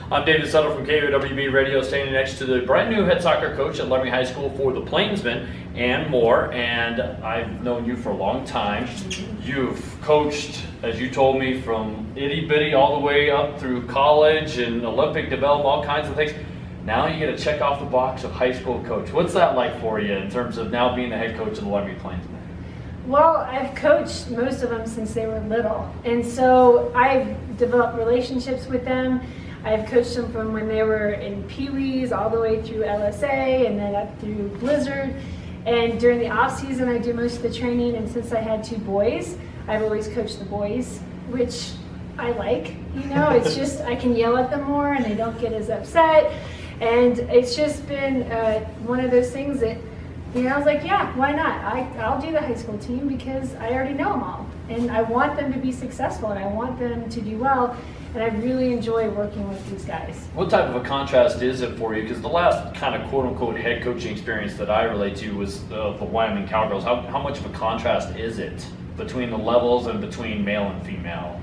I'm David Sutter from KOWB Radio, standing next to the brand new head soccer coach at Laramie High School for the Plainsmen and more. And I've known you for a long time. You've coached, as you told me, from itty bitty all the way up through college and Olympic development, all kinds of things. Now you get to check off the box of high school coach. What's that like for you in terms of now being the head coach of the Laramie Plainsmen? Well, I've coached most of them since they were little, and so I've developed relationships with them. I've coached them from when they were in Pee-wees all the way through LSA and then up through Blizzard. And during the off season, I do most of the training. And since I had two boys, I've always coached the boys, which I like. You know, it's just I can yell at them more and they don't get as upset. And it's just been one of those things that, you know, I was like, yeah, why not? I'll do the high school team because I already know them all. And I want them to be successful and I want them to do well. And I really enjoy working with these guys. What type of a contrast is it for you? Because the last kind of quote-unquote head coaching experience that I relate to was the Wyoming Cowgirls. How much of a contrast is it between the levels and between male and female?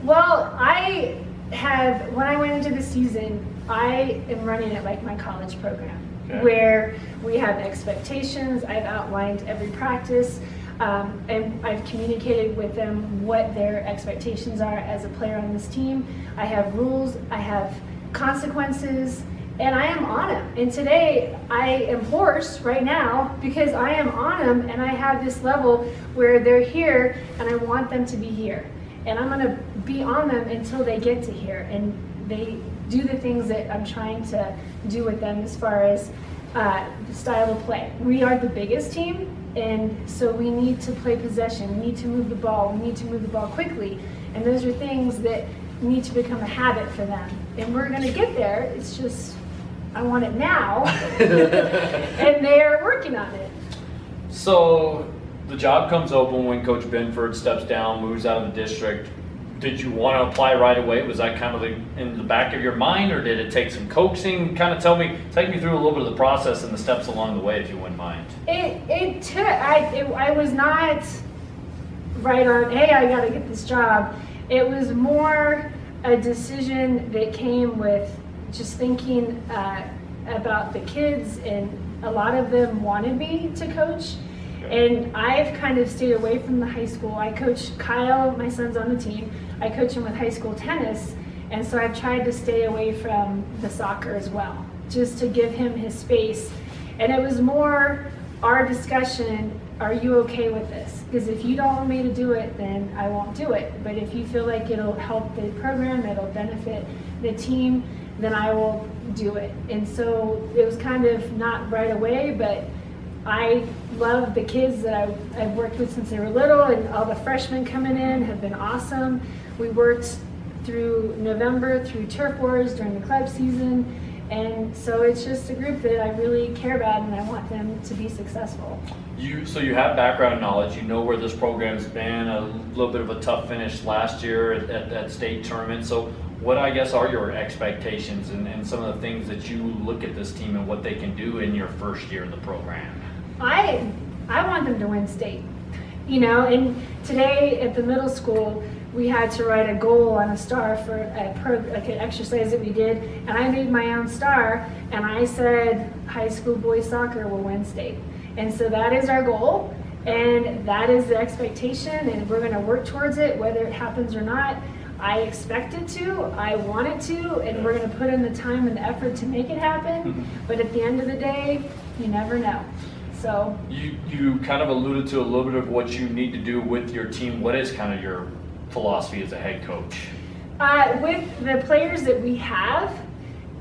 Well, when I went into the season, I am running it like my college program, where we have expectations. I've outlined every practice. And I've communicated with them what their expectations are as a player on this team. I have rules, I have consequences, and I am on them. And today I am hoarse right now because I am on them and I have this level where they're here and I want them to be here. And I'm gonna be on them until they get to here and they do the things that I'm trying to do with them as far as the style of play. We are the biggest team. And so we need to play possession, we need to move the ball, we need to move the ball quickly. And those are things that need to become a habit for them. And we're gonna get there, it's just, I want it now. And they're working on it. So the job comes open when Coach Benford steps down, moves out of the district. Did you want to apply right away? Was that kind of in the back of your mind, or did it take some coaxing? Kind of take me through a little bit of the process and the steps along the way, if you wouldn't mind. I was not right on, hey, I got to get this job. It was more a decision that came with just thinking about the kids, and a lot of them wanted me to coach. And I've kind of stayed away from the high school. I coach Kyle, my son's on the team. I coach him with high school tennis. And so I've tried to stay away from the soccer as well, just to give him his space. And it was more our discussion, are you okay with this? Because if you don't want me to do it, then I won't do it. But if you feel like it'll help the program, it'll benefit the team, then I will do it. And so it was kind of not right away, but I love the kids that I've worked with since they were little, and all the freshmen coming in have been awesome. We worked through November, through turf wars during the club season, and so it's just a group that I really care about and I want them to be successful. So you have background knowledge, you know where this program's been, a little bit of a tough finish last year at state tournament. So what, I guess, are your expectations and some of the things that you look at this team and what they can do in your first year in the program? I want them to win state, you know, and today at the middle school, we had to write a goal on a star for like an exercise that we did, and I made my own star, and I said high school boys soccer will win state. And so that is our goal, and that is the expectation, and we're going to work towards it, whether it happens or not. I expect it to, I want it to, and we're going to put in the time and the effort to make it happen, but at the end of the day, you never know. So you kind of alluded to a little bit of what you need to do with your team. What is kind of your philosophy as a head coach? With the players that we have,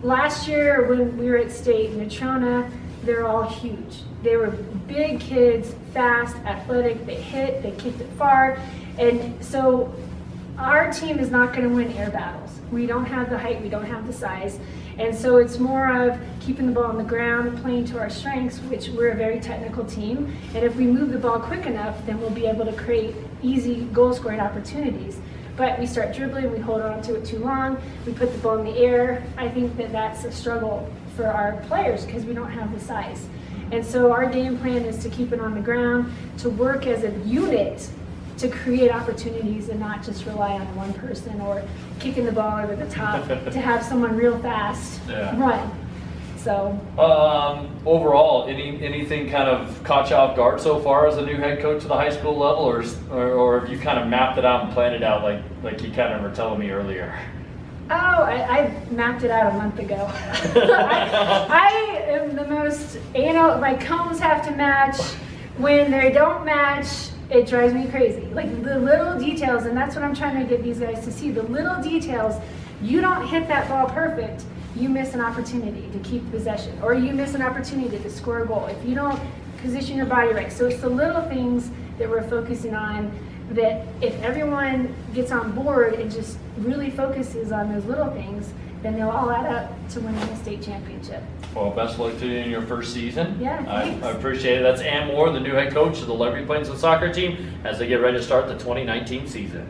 last year when we were at state, Natrona, they're all huge. They were big kids, fast, athletic, they hit, they kicked it far. And so our team is not going to win air battles. We don't have the height, we don't have the size. And so it's more of keeping the ball on the ground, playing to our strengths, which we're a very technical team. And if we move the ball quick enough, then we'll be able to create easy goal scoring opportunities. But we start dribbling, we hold on to it too long, we put the ball in the air. I think that that's a struggle for our players because we don't have the size. And so our game plan is to keep it on the ground, to work as a unit to create opportunities and not just rely on one person or kicking the ball over the top to have someone real fast run. So overall, anything kind of caught you off guard so far as a new head coach at the high school level, or have you kind of mapped it out and planned it out like you kind of were telling me earlier? Oh, I mapped it out a month ago. I am the most anal. My cones have to match. When they don't match, it drives me crazy. Like the little details, and that's what I'm trying to get these guys to see. The little details. You don't hit that ball perfect, you miss an opportunity to keep possession, or you miss an opportunity to score a goal if you don't position your body right. So it's the little things that we're focusing on, that if everyone gets on board and just really focuses on those little things, then they'll all add up to winning the state championship. Well, best of luck to you in your first season. Yeah, thanks. I appreciate it. That's Ann Moore, the new head coach of the Laramie Plainsmen soccer team, as they get ready to start the 2019 season.